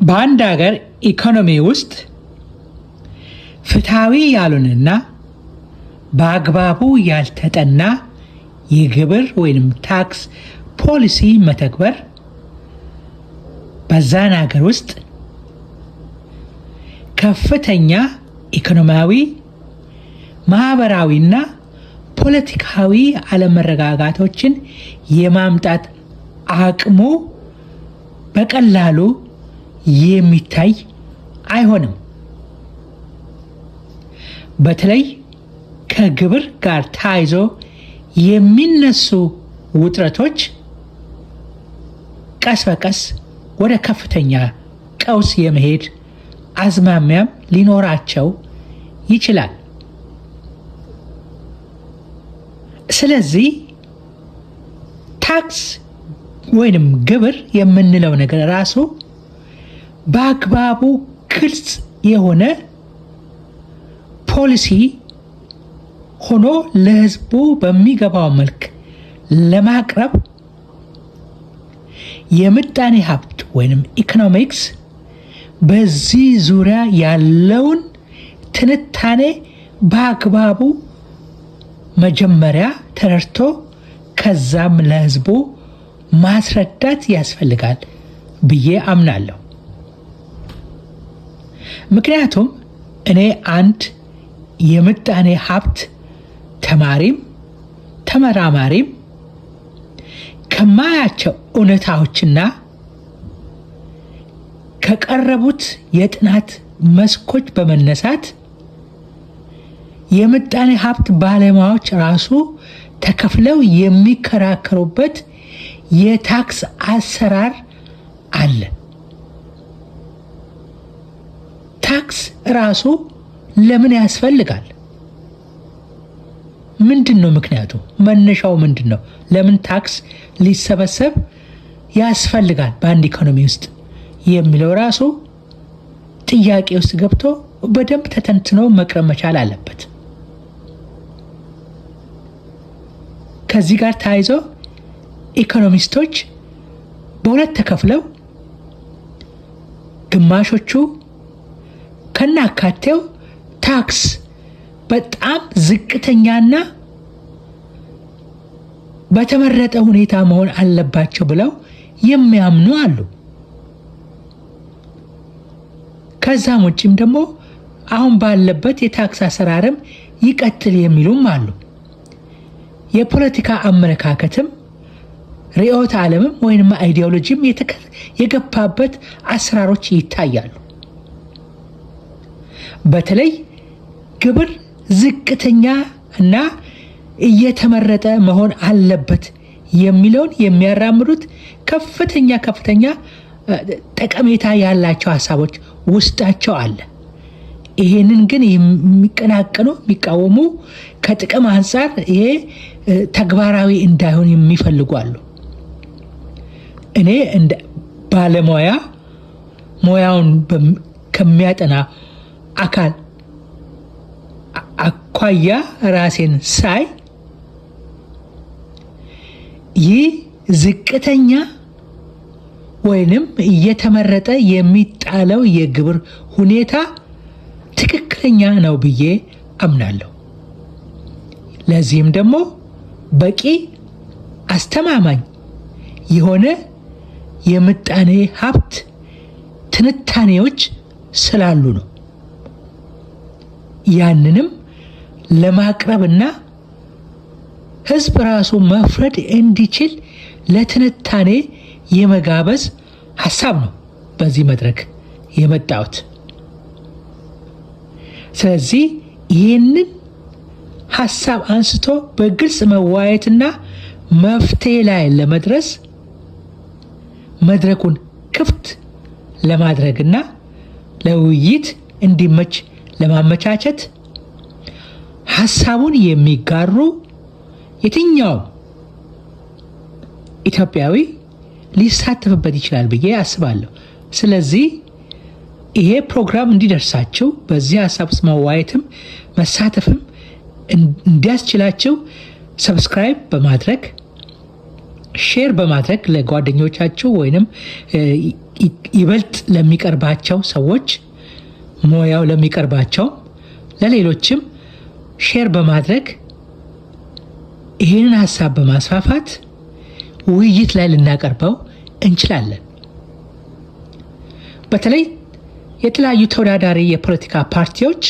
በአንድ ሀገር ኢኮኖሚ ውስጥ ፍትሃዊ ያልሆነና በአግባቡ ያልተጠና የግብር ወይም ታክስ ፖሊሲ መተግበር በዛን ሀገር ውስጥ ከፍተኛ ኢኮኖሚያዊ፣ ማህበራዊና ፖለቲካዊ አለመረጋጋቶችን የማምጣት አቅሙ በቀላሉ የሚታይ አይሆንም። በተለይ ከግብር ጋር ተያይዞ የሚነሱ ውጥረቶች ቀስ በቀስ ወደ ከፍተኛ ቀውስ የመሄድ አዝማሚያም ሊኖራቸው ይችላል። ስለዚህ ታክስ ወይንም ግብር የምንለው ነገር ራሱ በአግባቡ ግልጽ የሆነ ፖሊሲ ሆኖ ለሕዝቡ በሚገባው መልክ ለማቅረብ የምጣኔ ሀብት ወይንም ኢኮኖሚክስ በዚህ ዙሪያ ያለውን ትንታኔ በአግባቡ መጀመሪያ ተረድቶ ከዛም ለሕዝቡ ማስረዳት ያስፈልጋል ብዬ አምናለሁ። ምክንያቱም እኔ አንድ የምጣኔ ሀብት ተማሪም ተመራማሪም ከማያቸው እውነታዎችና ከቀረቡት የጥናት መስኮች በመነሳት የምጣኔ ሀብት ባለሙያዎች ራሱ ተከፍለው የሚከራከሩበት የታክስ አሰራር አለ። ታክስ ራሱ ለምን ያስፈልጋል? ምንድን ነው ምክንያቱ? መነሻው ምንድን ነው? ለምን ታክስ ሊሰበሰብ ያስፈልጋል በአንድ ኢኮኖሚ ውስጥ የሚለው ራሱ ጥያቄ ውስጥ ገብቶ በደንብ ተተንትኖ መቅረብ መቻል አለበት። ከዚህ ጋር ተያይዞ ኢኮኖሚስቶች በሁለት ተከፍለው ግማሾቹ ከናካቴው ታክስ በጣም ዝቅተኛና በተመረጠ ሁኔታ መሆን አለባቸው ብለው የሚያምኑ አሉ። ከዛም ውጭም ደግሞ አሁን ባለበት የታክስ አሰራርም ይቀጥል የሚሉም አሉ። የፖለቲካ አመለካከትም ርዕዮተ ዓለምም ወይም አይዲዮሎጂም የገባበት አሰራሮች ይታያሉ። በተለይ ግብር ዝቅተኛ እና እየተመረጠ መሆን አለበት የሚለውን የሚያራምዱት ከፍተኛ ጠቀሜታ ያላቸው ሀሳቦች ውስጣቸው አለ። ይሄንን ግን የሚቀናቀኑ የሚቃወሙ ከጥቅም አንጻር ይሄ ተግባራዊ እንዳይሆን የሚፈልጉ አሉ። እኔ እንደ ባለሙያ ሙያውን ከሚያጠና አካል አኳያ ራሴን ሳይ ይህ ዝቅተኛ ወይንም እየተመረጠ የሚጣለው የግብር ሁኔታ ትክክለኛ ነው ብዬ አምናለሁ። ለዚህም ደግሞ በቂ አስተማማኝ የሆነ የምጣኔ ሀብት ትንታኔዎች ስላሉ ነው። ያንንም ለማቅረብና ሕዝብ ራሱ መፍረድ እንዲችል ለትንታኔ የመጋበዝ ሀሳብ ነው በዚህ መድረክ የመጣሁት። ስለዚህ ይህንን ሀሳብ አንስቶ በግልጽ መዋየትና መፍትሄ ላይ ለመድረስ መድረኩን ክፍት ለማድረግና ለውይይት እንዲመች ለማመቻቸት ሀሳቡን የሚጋሩ የትኛው ኢትዮጵያዊ ሊሳተፍበት ይችላል ብዬ አስባለሁ። ስለዚህ ይሄ ፕሮግራም እንዲደርሳቸው በዚህ ሀሳብ ውስጥ መዋየትም መሳተፍም እንዲያስችላቸው ሰብስክራይብ በማድረግ ሼር በማድረግ ለጓደኞቻችሁ ወይንም ይበልጥ ለሚቀርባቸው ሰዎች ሞያው ለሚቀርባቸው ለሌሎችም ሼር በማድረግ ይህንን ሀሳብ በማስፋፋት ውይይት ላይ ልናቀርበው እንችላለን። በተለይ የተለያዩ ተወዳዳሪ የፖለቲካ ፓርቲዎች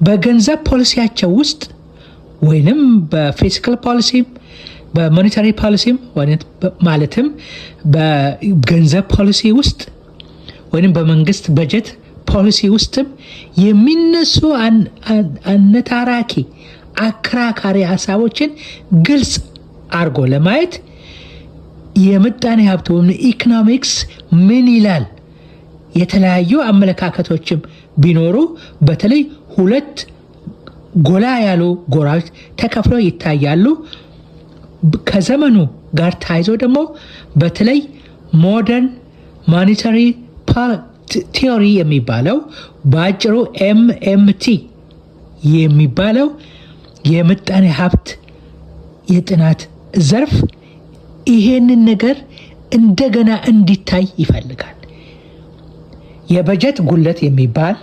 በገንዘብ ፖሊሲያቸው ውስጥ ወይንም በፊስካል ፖሊሲም በሞኔታሪ ፖሊሲም ማለትም በገንዘብ ፖሊሲ ውስጥ ወይንም በመንግስት በጀት ፖሊሲ ውስጥም የሚነሱ አነታራኪ አከራካሪ ሀሳቦችን ግልጽ አድርጎ ለማየት የምጣኔ ሀብት ወይም ኢኮኖሚክስ ምን ይላል፣ የተለያዩ አመለካከቶችም ቢኖሩ በተለይ ሁለት ጎላ ያሉ ጎራዎች ተከፍለው ይታያሉ። ከዘመኑ ጋር ታይዞ ደግሞ በተለይ ሞደርን ሞኔታሪ ቲዮሪ የሚባለው በአጭሩ MMT የሚባለው የምጣኔ ሀብት የጥናት ዘርፍ ይሄንን ነገር እንደገና እንዲታይ ይፈልጋል። የበጀት ጉለት የሚባል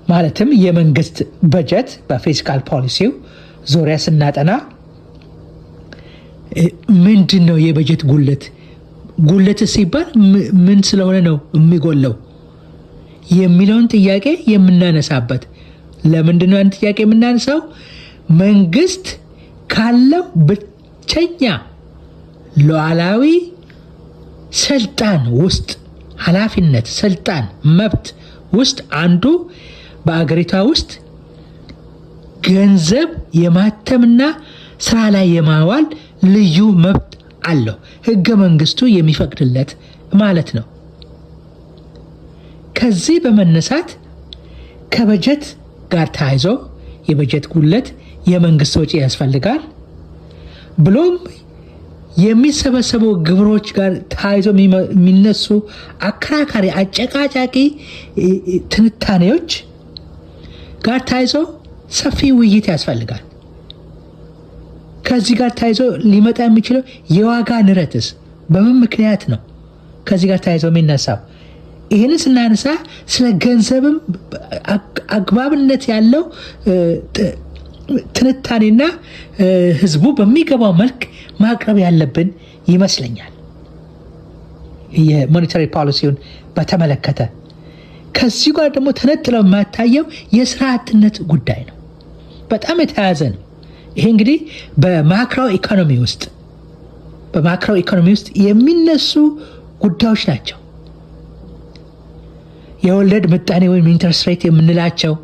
ማለትም የመንግስት በጀት በፊስካል ፖሊሲው ዙሪያ ስናጠና ምንድን ነው የበጀት ጉለት? ጉለት ሲባል ምን ስለሆነ ነው የሚጎለው የሚለውን ጥያቄ የምናነሳበት። ለምንድን ነው ያን ጥያቄ የምናነሳው? መንግስት ካለው ብቸኛ ሉዓላዊ ስልጣን ውስጥ ኃላፊነት፣ ስልጣን፣ መብት ውስጥ አንዱ በአገሪቷ ውስጥ ገንዘብ የማተምና ስራ ላይ የማዋል ልዩ መብት አለው። ህገ መንግስቱ የሚፈቅድለት ማለት ነው። ከዚህ በመነሳት ከበጀት ጋር ተያይዞ የበጀት ጉለት የመንግስት ወጪ ያስፈልጋል። ብሎም የሚሰበሰቡ ግብሮች ጋር ተያይዞ የሚነሱ አከራካሪ አጨቃጫቂ ትንታኔዎች ጋር ተያይዞ ሰፊ ውይይት ያስፈልጋል። ከዚህ ጋር ተያይዞ ሊመጣ የሚችለው የዋጋ ንረትስ በምን ምክንያት ነው ከዚህ ጋር ተያይዞ የሚነሳው? ይህንን ስናነሳ ስለ ገንዘብም አግባብነት ያለው ትንታኔና ህዝቡ በሚገባው መልክ ማቅረብ ያለብን ይመስለኛል። የሞኔታሪ ፖሊሲውን በተመለከተ ከዚህ ጋር ደግሞ ተነጥለው የማታየው የስራ አጥነት ጉዳይ ነው። በጣም የተያያዘ ነው። ይሄ እንግዲህ በማክሮ ኢኮኖሚ ውስጥ የሚነሱ ጉዳዮች ናቸው። የወለድ ምጣኔ ወይም ኢንተረስት ሬት የምንላቸው፣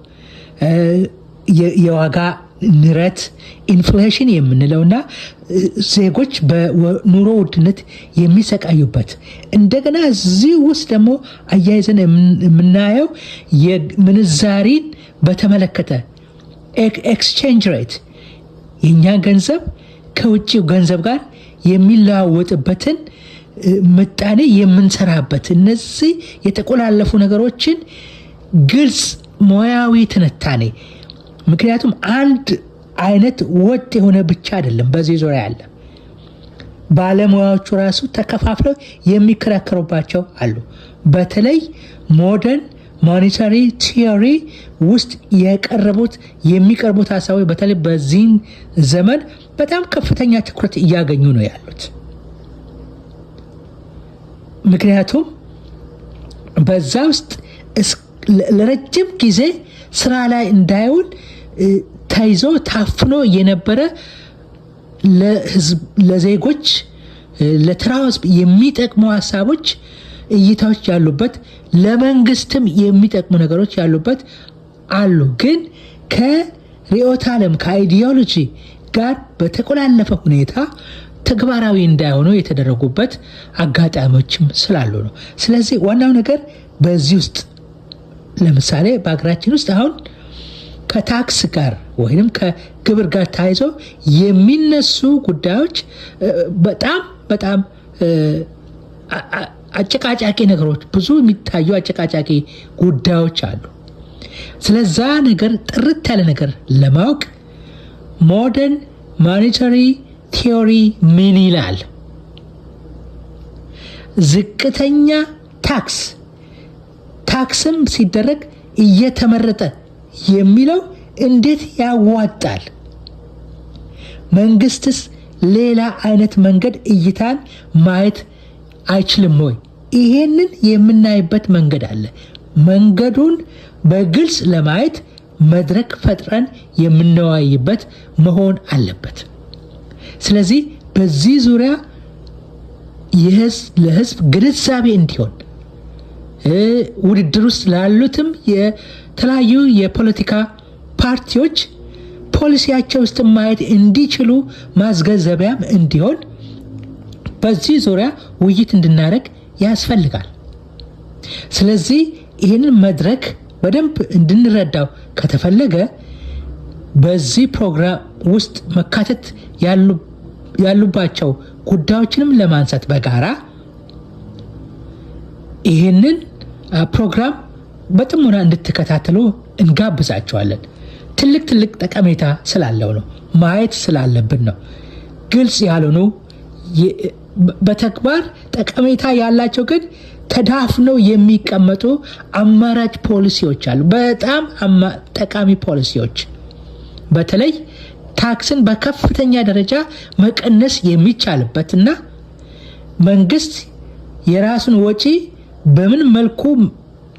የዋጋ ንረት ኢንፍሌሽን የምንለውና ዜጎች በኑሮ ውድነት የሚሰቃዩበት፣ እንደገና እዚህ ውስጥ ደግሞ አያይዘን የምናየው የምንዛሪን በተመለከተ ኤክስቼንጅ ሬት የእኛ ገንዘብ ከውጭው ገንዘብ ጋር የሚለዋወጥበትን ምጣኔ የምንሰራበት፣ እነዚህ የተቆላለፉ ነገሮችን ግልጽ ሙያዊ ትንታኔ። ምክንያቱም አንድ አይነት ወጥ የሆነ ብቻ አይደለም በዚህ ዙሪያ ያለ፣ ባለሙያዎቹ ራሱ ተከፋፍለው የሚከራከሩባቸው አሉ። በተለይ ሞደርን ሞኔታሪ ቲዮሪ ውስጥ የሚቀርቡት ሀሳቦች በተለይ በዚህ ዘመን በጣም ከፍተኛ ትኩረት እያገኙ ነው ያሉት። ምክንያቱም በዛ ውስጥ ለረጅም ጊዜ ስራ ላይ እንዳይውል ተይዞ ታፍኖ የነበረ ለዜጎች ለተራው ሕዝብ የሚጠቅሙ ሀሳቦች፣ እይታዎች ያሉበት፣ ለመንግስትም የሚጠቅሙ ነገሮች ያሉበት አሉ። ግን ከርዕዮተ ዓለም ከአይዲዮሎጂ ጋር በተቆላለፈ ሁኔታ ተግባራዊ እንዳይሆኑ የተደረጉበት አጋጣሚዎችም ስላሉ ነው። ስለዚህ ዋናው ነገር በዚህ ውስጥ ለምሳሌ በሀገራችን ውስጥ አሁን ከታክስ ጋር ወይም ከግብር ጋር ተያይዞ የሚነሱ ጉዳዮች በጣም አጨቃጫቂ ነገሮች፣ ብዙ የሚታዩ አጨቃጫቂ ጉዳዮች አሉ። ስለዛ ነገር ጥርት ያለ ነገር ለማወቅ ሞደርን ሞኔታሪ ቲዮሪ ምን ይላል? ዝቅተኛ ታክስም ሲደረግ እየተመረጠ የሚለው እንዴት ያዋጣል? መንግስትስ ሌላ አይነት መንገድ እይታን ማየት አይችልም ወይ? ይሄንን የምናይበት መንገድ አለ። መንገዱን በግልጽ ለማየት መድረክ ፈጥረን የምንወያይበት መሆን አለበት። ስለዚህ በዚህ ዙሪያ ለህዝብ ግንዛቤ እንዲሆን ውድድር ውስጥ ላሉትም የተለያዩ የፖለቲካ ፓርቲዎች ፖሊሲያቸው ውስጥ ማየት እንዲችሉ ማስገንዘቢያም እንዲሆን በዚህ ዙሪያ ውይይት እንድናደርግ ያስፈልጋል። ስለዚህ ይህንን መድረክ በደንብ እንድንረዳው ከተፈለገ በዚህ ፕሮግራም ውስጥ መካተት ያሉባቸው ጉዳዮችንም ለማንሳት በጋራ ይህንን ፕሮግራም በጥሞና እንድትከታተሉ እንጋብዛቸዋለን። ትልቅ ጠቀሜታ ስላለው ነው፣ ማየት ስላለብን ነው። ግልጽ ያልሆኑ በተግባር ጠቀሜታ ያላቸው ግን ተዳፍነው የሚቀመጡ አማራጭ ፖሊሲዎች አሉ። በጣም ጠቃሚ ፖሊሲዎች፣ በተለይ ታክስን በከፍተኛ ደረጃ መቀነስ የሚቻልበትና መንግስት የራሱን ወጪ በምን መልኩ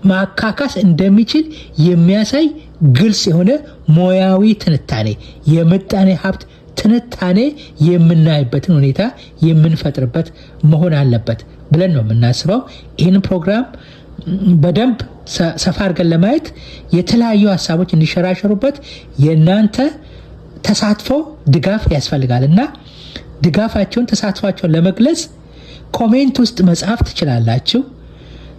ማካካስ እንደሚችል የሚያሳይ ግልጽ የሆነ ሙያዊ ትንታኔ፣ የምጣኔ ሀብት ትንታኔ የምናይበትን ሁኔታ የምንፈጥርበት መሆን አለበት ብለን ነው የምናስበው። ይህን ፕሮግራም በደንብ ሰፋ አድርገን ለማየት የተለያዩ ሀሳቦች እንዲሸራሸሩበት የእናንተ ተሳትፎ ድጋፍ ያስፈልጋል እና ድጋፋቸውን ተሳትፏቸውን ለመግለጽ ኮሜንት ውስጥ መጻፍ ትችላላችሁ።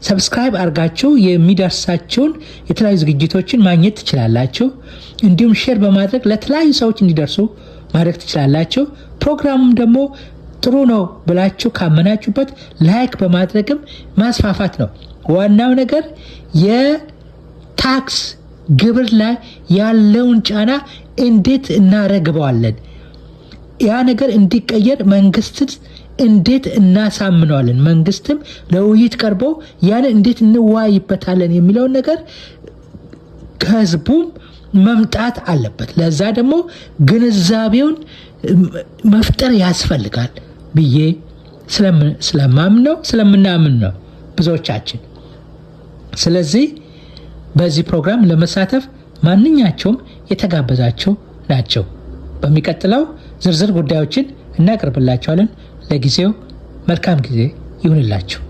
ሰብስክራይብ አድርጋችሁ የሚደርሳችሁን የተለያዩ ዝግጅቶችን ማግኘት ትችላላችሁ። እንዲሁም ሼር በማድረግ ለተለያዩ ሰዎች እንዲደርሱ ማድረግ ትችላላችሁ። ፕሮግራሙም ደግሞ ጥሩ ነው ብላችሁ ካመናችሁበት ላይክ በማድረግም ማስፋፋት ነው። ዋናው ነገር የታክስ ግብር ላይ ያለውን ጫና እንዴት እናረግበዋለን፣ ያ ነገር እንዲቀየር መንግስትን እንዴት እናሳምነዋለን፣ መንግስትም ለውይይት ቀርቦ ያን እንዴት እንወያይበታለን የሚለውን ነገር ከህዝቡም መምጣት አለበት። ለዛ ደግሞ ግንዛቤውን መፍጠር ያስፈልጋል ብዬ ስለምናምን ነው ብዙዎቻችን። ስለዚህ በዚህ ፕሮግራም ለመሳተፍ ማንኛቸውም የተጋበዛቸው ናቸው። በሚቀጥለው ዝርዝር ጉዳዮችን እናቀርብላቸዋለን። ለጊዜው መልካም ጊዜ ይሁንላችሁ።